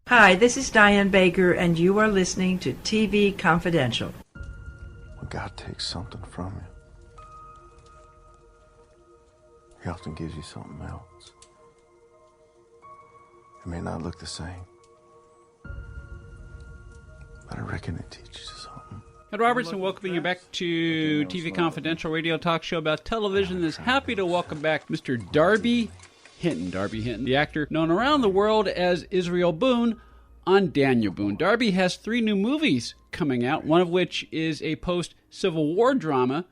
Hi, this is Diane Baker, and you are listening to TV Confidential. When God takes something from you, He often gives you something else. It may not look the same, but I reckon it teaches you something. Ed Robertson welcoming you back to TV Confidential radio talk show about television. Is happy to welcome back Mr. Darby Hinton. Darby Hinton, the actor known around the world as Israel Boone on Daniel Boone. Darby has 3 new movies coming out, one of which is a post-Civil War drama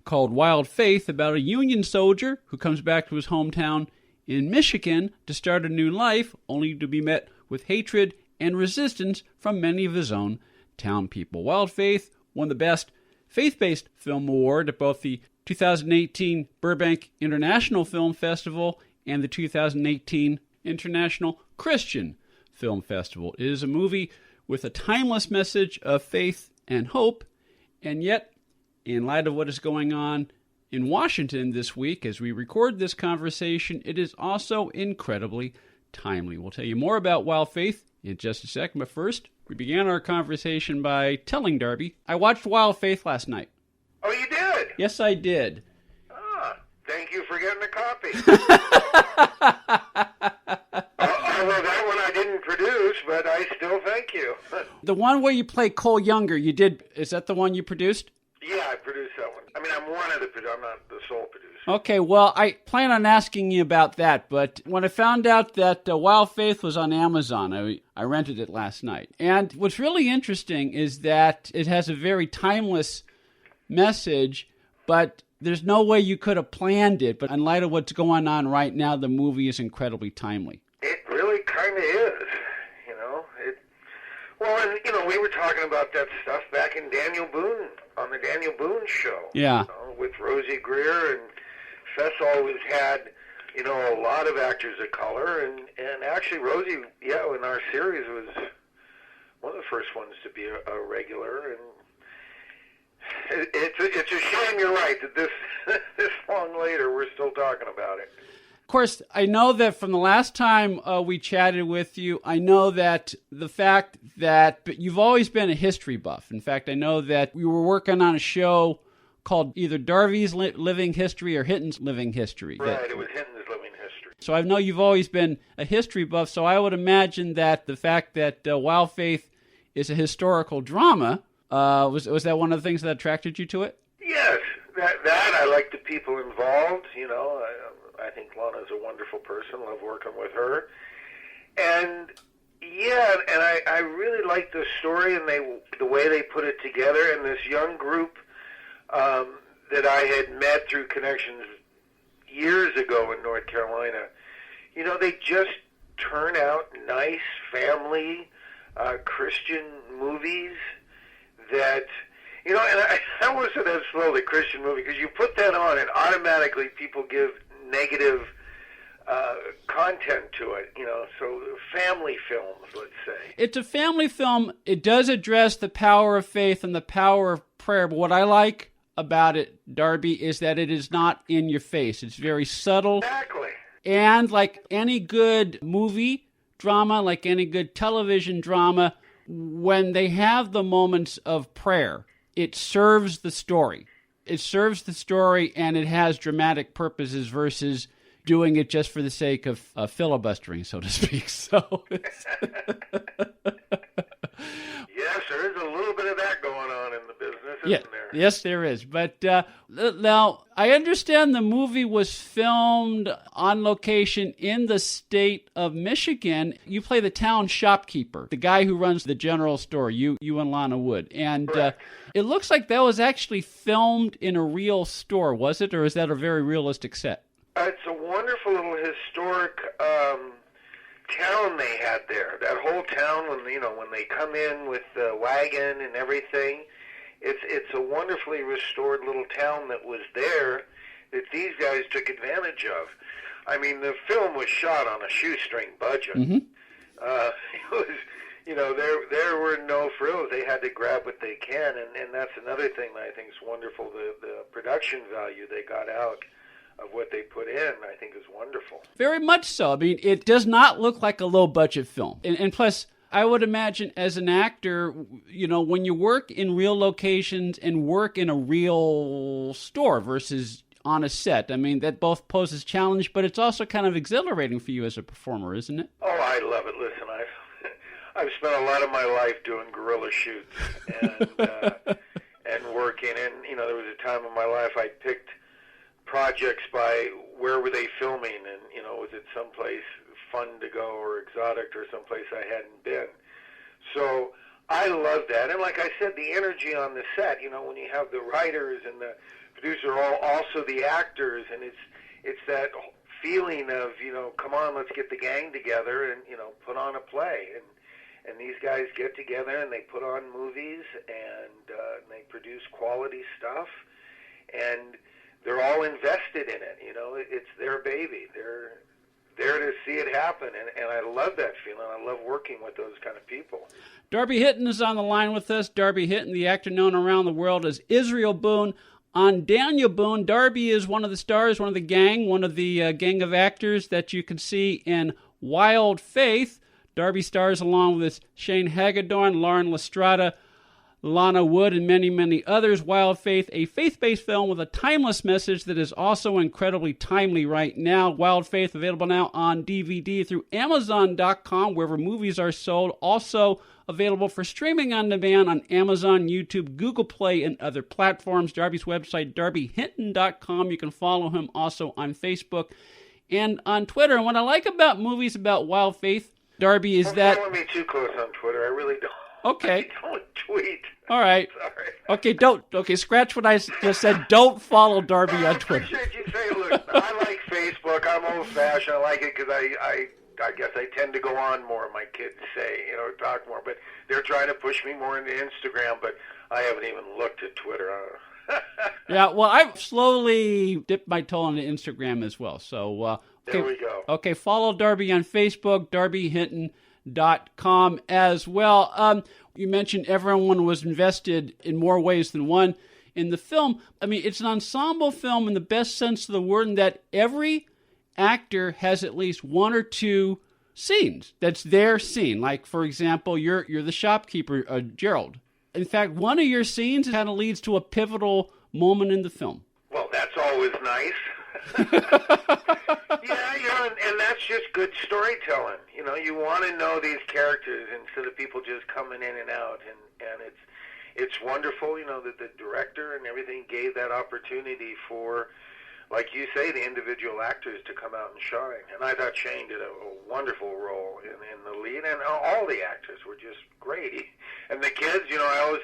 called Wild Faith about a Union soldier who comes back to his hometown in Michigan to start a new life, only to be met with hatred and resistance from many of his own town people. Wild Faith won the Best Faith-Based Film Award at both the 2018 Burbank International Film Festival and the 2018 International Christian Film Festival. It is a movie with a timeless message of faith and hope, and yet, in light of what is going on in Washington this week as we record this conversation, it is also incredibly timely. We'll tell you more about Wild Faith in just a second, but first, we began our conversation by telling Darby, I watched Wild Faith last night. Oh, you did? Yes, I did. Ah, thank you for getting a copy. Although that one I didn't produce, but I still thank you. The one where you play Cole Younger, you did, is that the one you produced? Yeah, I produced that one. I mean, I'm one of the producers. I'm not the sole producer. Okay, well, I plan on asking you about that, but when I found out that Wild Faith was on Amazon, I rented it last night. And what's really interesting is that it has a very timeless message, but there's no way you could have planned it. But in light of what's going on right now, the movie is incredibly timely. It really kind of is, you know. Well, and, you know, we were talking about that stuff back in Daniel Boone, on the Daniel Boone show. Yeah. You know, with Rosie Greer, and Fess always had, you know, a lot of actors of color, and actually Rosie, yeah, in our series was one of the first ones to be a regular, and it's a shame, you're right, that this long later we're still talking about it. Of course, I know that from the last time we chatted with you, I know that the fact that you've always been a history buff. In fact, I know that we were working on a show called either Darby's Living History or Hinton's Living History. Right, it was Hinton's Living History. So I know you've always been a history buff, so I would imagine that the fact that Wild Faith is a historical drama, was that one of the things that attracted you to it? Yes, that I like the people involved, you know. I think Lana's a wonderful person. Love working with her. And, yeah, and I really like the story and the way they put it together. And this young group that I had met through connections years ago in North Carolina, you know, they just turn out nice family Christian movies that, you know, and I wasn't as slow the Christian movie, because you put that on and automatically people give negative content to it, you know, so family films, let's say. It's a family film. It does address the power of faith and the power of prayer, but what I like about it, Darby, is that it is not in your face. It's very subtle. Exactly. And like any good movie drama, like any good television drama, when they have the moments of prayer, it serves the story. It serves the story, and it has dramatic purposes versus doing it just for the sake of filibustering, so to speak. So, yes, there is a little bit of that going on in the business, isn't there? Yes, there is. But now, I understand the movie was filmed on location in the state of Michigan. You play the town shopkeeper, the guy who runs the general store, you and Lana Wood. And it looks like that was actually filmed in a real store, was it? Or is that a very realistic set? It's a wonderful little historic town they had there. That whole town, when they come in with the wagon and everything, it's a wonderfully restored little town that was there that these guys took advantage of. I mean, the film was shot on a shoestring budget. Mm-hmm. It was, there were no frills. They had to grab what they can, and that's another thing that I think is wonderful, the production value they got out of what they put in, I think is wonderful. Very much so. I mean, it does not look like a low-budget film. And plus, I would imagine as an actor, you know, when you work in real locations and work in a real store versus on a set, I mean, that both poses challenge, but it's also kind of exhilarating for you as a performer, isn't it? Oh, I love it. Listen, I've spent a lot of my life doing guerrilla shoots and working. And, you know, there was a time in my life I picked projects by where were they filming, and, you know, was it someplace fun to go or exotic or someplace I hadn't been. So I love that. And like I said, the energy on the set, you know, when you have the writers and the producer are also the actors, and it's that feeling of, you know, come on, let's get the gang together and, you know, put on a play. And these guys get together and they put on movies and they produce quality stuff, and they're all invested in it. You know, it's their baby. They're there to see it happen, and I love that feeling. I love working with those kind of people. Darby Hinton is on the line with us. Darby Hinton, the actor known around the world as Israel Boone. On Daniel Boone, Darby is one of the stars, one of the gang of actors that you can see in Wild Faith. Darby stars along with Shane Hagedorn, Lauren Lestrada, Lana Wood, and many, many others. Wild Faith, a faith-based film with a timeless message that is also incredibly timely right now. Wild Faith, available now on DVD through Amazon.com, wherever movies are sold. Also available for streaming on demand on Amazon, YouTube, Google Play, and other platforms. Darby's website, darbyhinton.com. You can follow him also on Facebook and on Twitter. And what I like about movies about Wild Faith, Darby, is that... Don't follow me too close on Twitter. I really don't. Okay. I don't tweet. All right. Sorry. Okay, scratch what I just said. Don't follow Darby on Twitter. I appreciate you saying, look, I like Facebook. I'm old-fashioned. I like it because I guess I tend to go on more, my kids say, you know, talk more. But they're trying to push me more into Instagram, but I haven't even looked at Twitter. Yeah, well, I've slowly dipped my toe into Instagram as well. So okay, there we go. Okay, follow Darby on Facebook, darbyhinton.com as well. You mentioned everyone was invested in more ways than one in the film. I mean, it's an ensemble film in the best sense of the word, in that every actor has at least one or two scenes. That's their scene. Like, for example, you're the shopkeeper, Gerald. In fact, one of your scenes kind of leads to a pivotal moment in the film. Well, that's always nice. Yeah, you know, and that's just good storytelling. You know, you want to know these characters instead of people just coming in and out. And it's wonderful, you know, that the director and everything gave that opportunity for, like you say, the individual actors to come out and shine. And I thought Shane did a wonderful role in the lead, and all the actors were just great. And the kids, you know, I always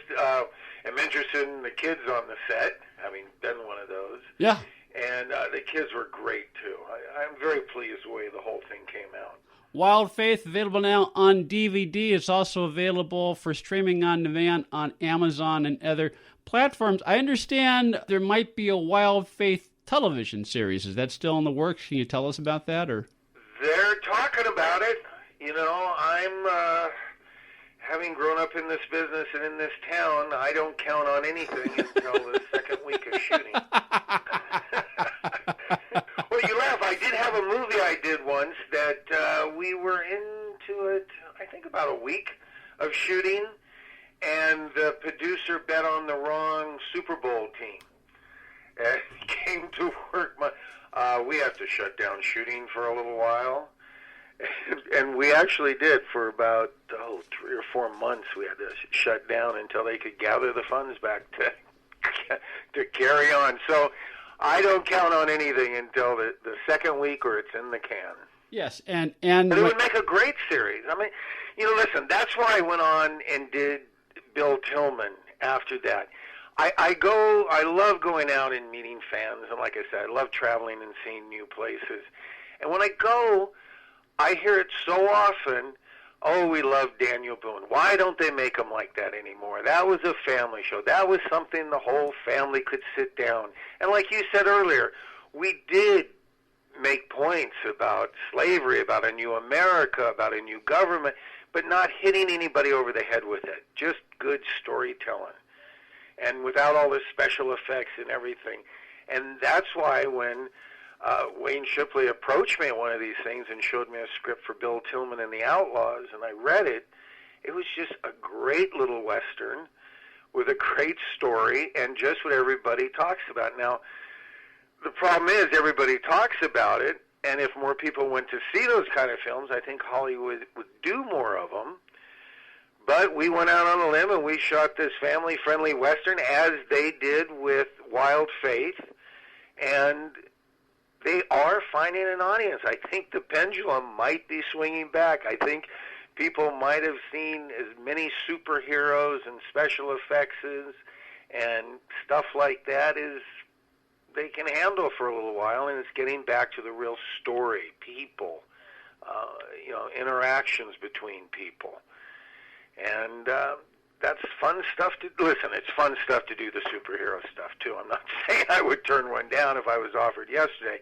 am interested in the kids on the set, having been one of those. Yeah. And the kids were great, too. I'm very pleased the way the whole thing came out. Wild Faith, available now on DVD. It's also available for streaming on demand on Amazon and other platforms. I understand there might be a Wild Faith television series. Is that still in the works? Can you tell us about that? Or they're talking about it. You know, I'm having grown up in this business and in this town, I don't count on anything until the second week of shooting. Well, you laugh. I did have a movie I did once that we were into it, I think, about a week of shooting, and the producer bet on the wrong Super Bowl team. And came to work. We have to shut down shooting for a little while. And we actually did for about 3 or 4 months. We had to shut down until they could gather the funds back to carry on. So I don't count on anything until the second week, or it's in the can. yes, and But it would make a great series. I mean, you know, listen, that's why I went on and did Bill Tilghman after that. I love going out and meeting fans, and like I said, I love traveling and seeing new places. And when I go, I hear it so often, oh, we love Daniel Boone. Why don't they make him like that anymore? That was a family show. That was something the whole family could sit down. And like you said earlier, we did make points about slavery, about a new America, about a new government, but not hitting anybody over the head with it. Just good storytelling. And without all the special effects and everything. And that's why when Wayne Shipley approached me at one of these things and showed me a script for Bill Tilghman and the Outlaws, and I read it. It was just a great little Western with a great story and just what everybody talks about. Now, the problem is everybody talks about it, and if more people went to see those kind of films, I think Hollywood would do more of them. But we went out on a limb and we shot this family-friendly Western, as they did with Wild Faith, and they are finding an audience. I think the pendulum might be swinging back. I think people might have seen as many superheroes and special effects and stuff like that as they can handle for a little while, and it's getting back to the real story, people, interactions between people. And that's fun stuff to listen. It's fun stuff to do the superhero stuff too. I'm not saying I would turn one down if I was offered yesterday,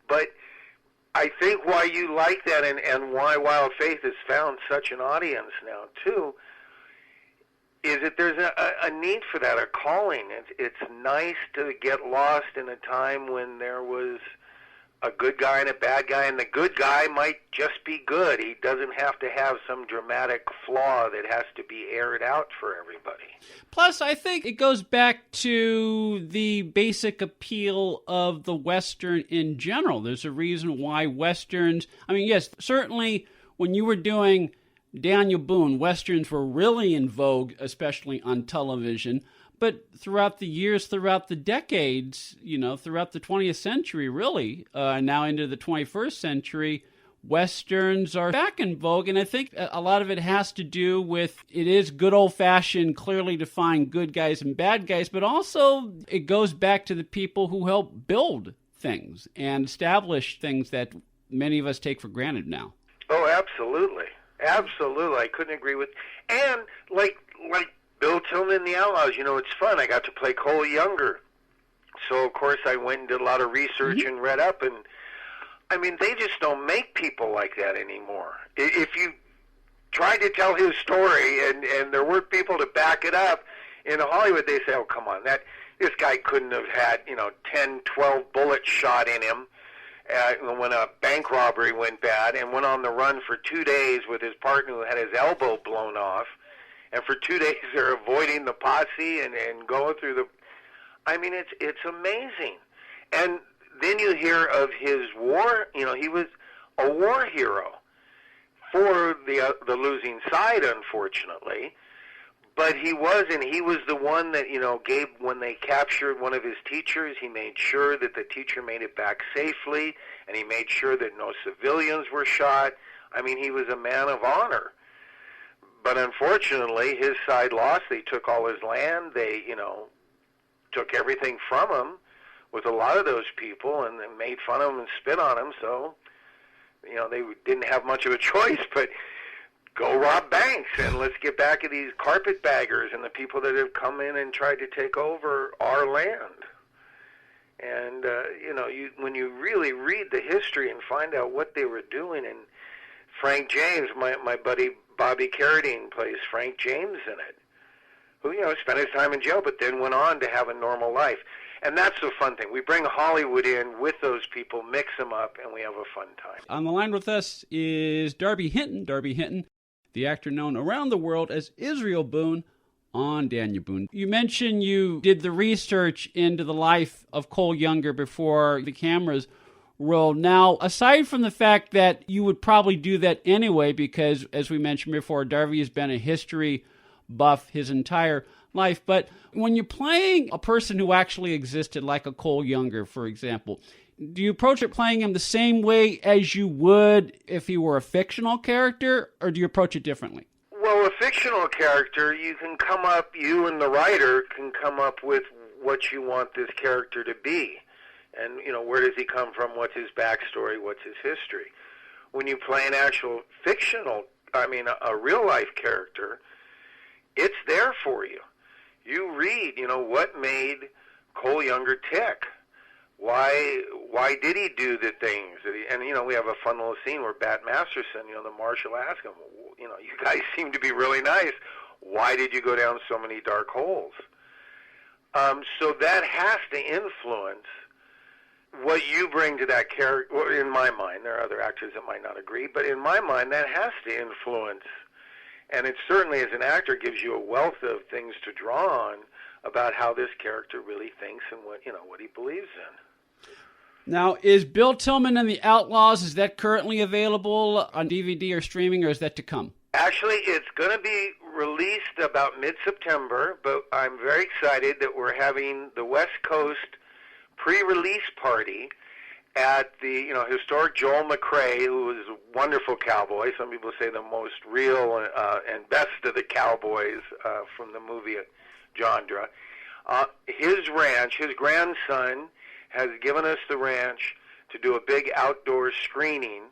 but I think why you like that and why Wild Faith has found such an audience now too is that there's a need for that, a calling. It's nice to get lost in a time when there was a good guy and a bad guy, and the good guy might just be good. He doesn't have to have some dramatic flaw that has to be aired out for everybody. Plus, I think it goes back to the basic appeal of the Western in general. There's a reason why Westerns, I mean, yes, certainly when you were doing Daniel Boone, Westerns were really in vogue, especially on television. But throughout the years, throughout the decades, throughout the 20th century, really, now into the 21st century, Westerns are back in vogue. And I think a lot of it has to do with it is good old-fashioned, clearly defined good guys and bad guys, but also it goes back to the people who help build things and establish things that many of us take for granted now. Oh, absolutely. Absolutely. I couldn't agree with. And like Bill Tilghman and the Outlaws, it's fun. I got to play Cole Younger. So, of course, I went and did a lot of research and read up. And, I mean, they just don't make people like that anymore. If you tried to tell his story and there weren't people to back it up, in Hollywood they say, oh, come on, this guy couldn't have had, 10, 12 bullets shot in him when a bank robbery went bad and went on the run for 2 days with his partner who had his elbow blown off. And for 2 days they're avoiding the posse and going through the... I mean, it's amazing. And then you hear of his war... he was a war hero for the losing side, unfortunately. But he was the one that, gave... When they captured one of his teachers, he made sure that the teacher made it back safely, and he made sure that no civilians were shot. I mean, he was a man of honor. But unfortunately, his side lost. They took all his land. They, took everything from him with a lot of those people and made fun of him and spit on him. So, they didn't have much of a choice but go rob banks and let's get back at these carpetbaggers and the people that have come in and tried to take over our land. And, when you really read the history and find out what they were doing, and Frank James, my buddy Bobby Carradine plays Frank James in it, who, spent his time in jail but then went on to have a normal life. And that's the fun thing. We bring Hollywood in with those people, mix them up, and we have a fun time. On the line with us is Darby Hinton. Darby Hinton, the actor known around the world as Israel Boone on Daniel Boone. You mentioned you did the research into the life of Cole Younger before the cameras rolled. Now, aside from the fact that you would probably do that anyway, because, as we mentioned before, Darby has been a history buff his entire life, but when you're playing a person who actually existed, like a Cole Younger, for example, do you approach it playing him the same way as you would if he were a fictional character, or do you approach it differently? Well, a fictional character, you and the writer can come up with what you want this character to be. And, where does he come from? What's his backstory? What's his history? When you play an actual a real-life character, it's there for you. You read, what made Cole Younger tick? Why did he do the things that he... And, we have a fun little scene where Bat Masterson, the marshal asks him, you guys seem to be really nice. Why did you go down so many dark holes? So that has to influence what you bring to that character, well, in my mind, there are other actors that might not agree, but in my mind, that has to influence. And it certainly, as an actor, gives you a wealth of things to draw on about how this character really thinks and what he believes in. Now, is Bill Tilghman and the Outlaws, is that currently available on DVD or streaming, or is that to come? Actually, it's going to be released about mid-September, but I'm very excited that we're having the West Coast pre-release party at the historic Joel McCrea, who was a wonderful cowboy. Some people say the most real and best of the cowboys from the movie genre. His ranch, his grandson, has given us the ranch to do a big outdoor screening.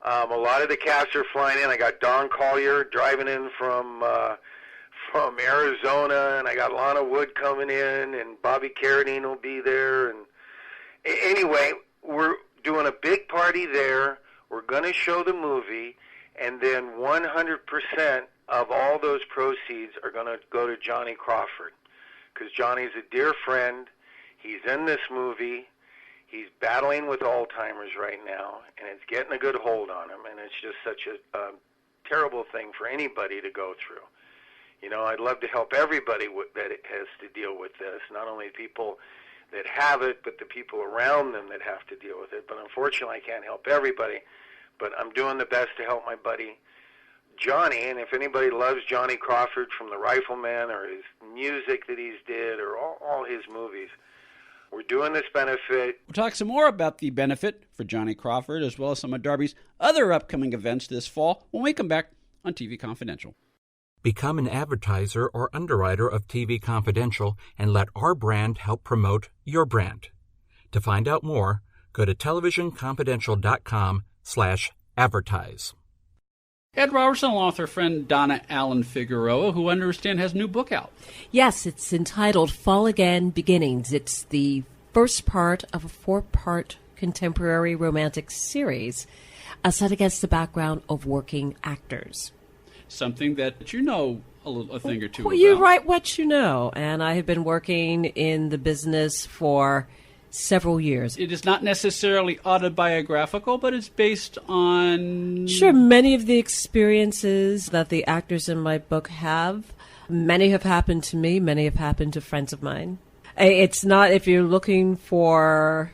A lot of the cast are flying in. I got Don Collier driving in from Arizona, and I got Lana Wood coming in, and Bobby Carradine will be there. And anyway, we're doing a big party there. We're going to show the movie, and then 100% of all those proceeds are going to go to Johnny Crawford, because Johnny's a dear friend. He's in this movie. He's battling with Alzheimer's right now, and it's getting a good hold on him, and it's just such a terrible thing for anybody to go through. I'd love to help everybody that has to deal with this, not only people that have it, but the people around them that have to deal with it. But unfortunately, I can't help everybody, but I'm doing the best to help my buddy Johnny. And if anybody loves Johnny Crawford from The Rifleman or his music that he's did or all his movies, we're doing this benefit. We'll talk some more about the benefit for Johnny Crawford, as well as some of Darby's other upcoming events this fall when we come back on TV Confidential. Become an advertiser or underwriter of TV Confidential and let our brand help promote your brand. To find out more, go to televisionconfidential.com/advertise. Ed Robertson, along with her friend Donna Allen Figueroa, who I understand has a new book out. Yes, it's entitled Fall Again Beginnings. It's the first part of a 4-part contemporary romantic series set against the background of working actors. Something that you know a thing or two about. You write what you know, and I have been working in the business for several years. It is not necessarily autobiographical, but it's based on... Sure, many of the experiences that the actors in my book have, many have happened to me, many have happened to friends of mine. It's not, if you're looking for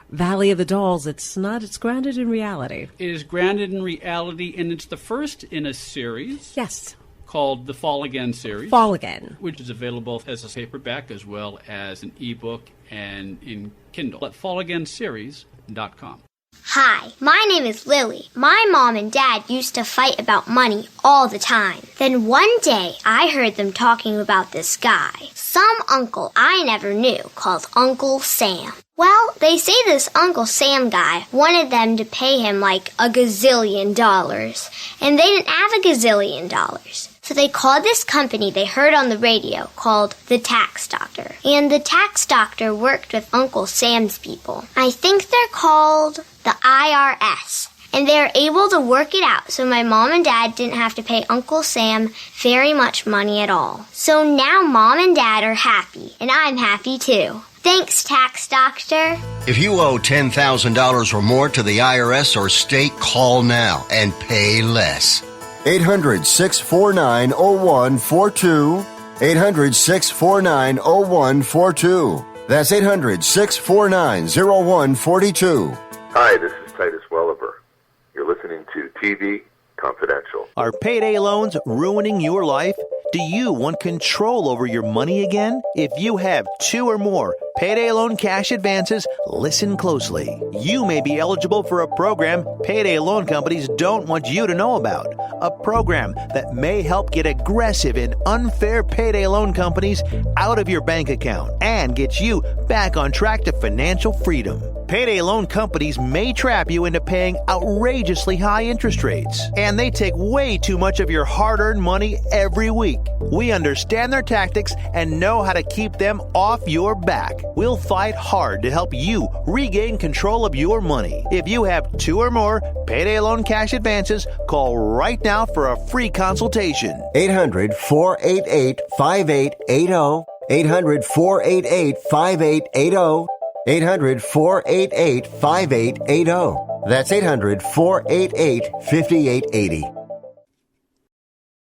Valley of the Dolls, it's not, it's grounded in reality. It is grounded in reality, and it's the first in a series. Yes. Called the Fall Again series. Fall Again. Which is available as a paperback as well as an ebook and in Kindle at fallagainseries.com. Hi, my name is Lily. My mom and dad used to fight about money all the time. Then one day, I heard them talking about this guy, some uncle I never knew, called Uncle Sam. Well, they say this Uncle Sam guy wanted them to pay him like $1 gazillion, and they didn't have $1 gazillion. So they called this company they heard on the radio called the Tax Doctor. And the Tax Doctor worked with Uncle Sam's people. I think they're called the IRS. And they were able to work it out so my mom and dad didn't have to pay Uncle Sam very much money at all. So now mom and dad are happy, and I'm happy too. Thanks, Tax Doctor. If you owe $10,000 or more to the IRS or state, call now and pay less. 800-649-0142. 800-649-0142. That's 800-649-0142. Hi, this is Titus Welliver. You're listening to TV Confidential. Are payday loans ruining your life? Do you want control over your money again? If you have 2 or more payday loan cash advances, listen closely. You may be eligible for a program payday loan companies don't want you to know about. A program that may help get aggressive and unfair payday loan companies out of your bank account and get you back on track to financial freedom. Payday loan companies may trap you into paying outrageously high interest rates, and they take way too much of your hard-earned money every week. We understand their tactics and know how to keep them off your back. We'll fight hard to help you regain control of your money. If you have 2 or more payday loan cash advances, call right now for a free consultation. 800-488-5880. 800-488-5880. 800-488-5880. That's 800-488-5880.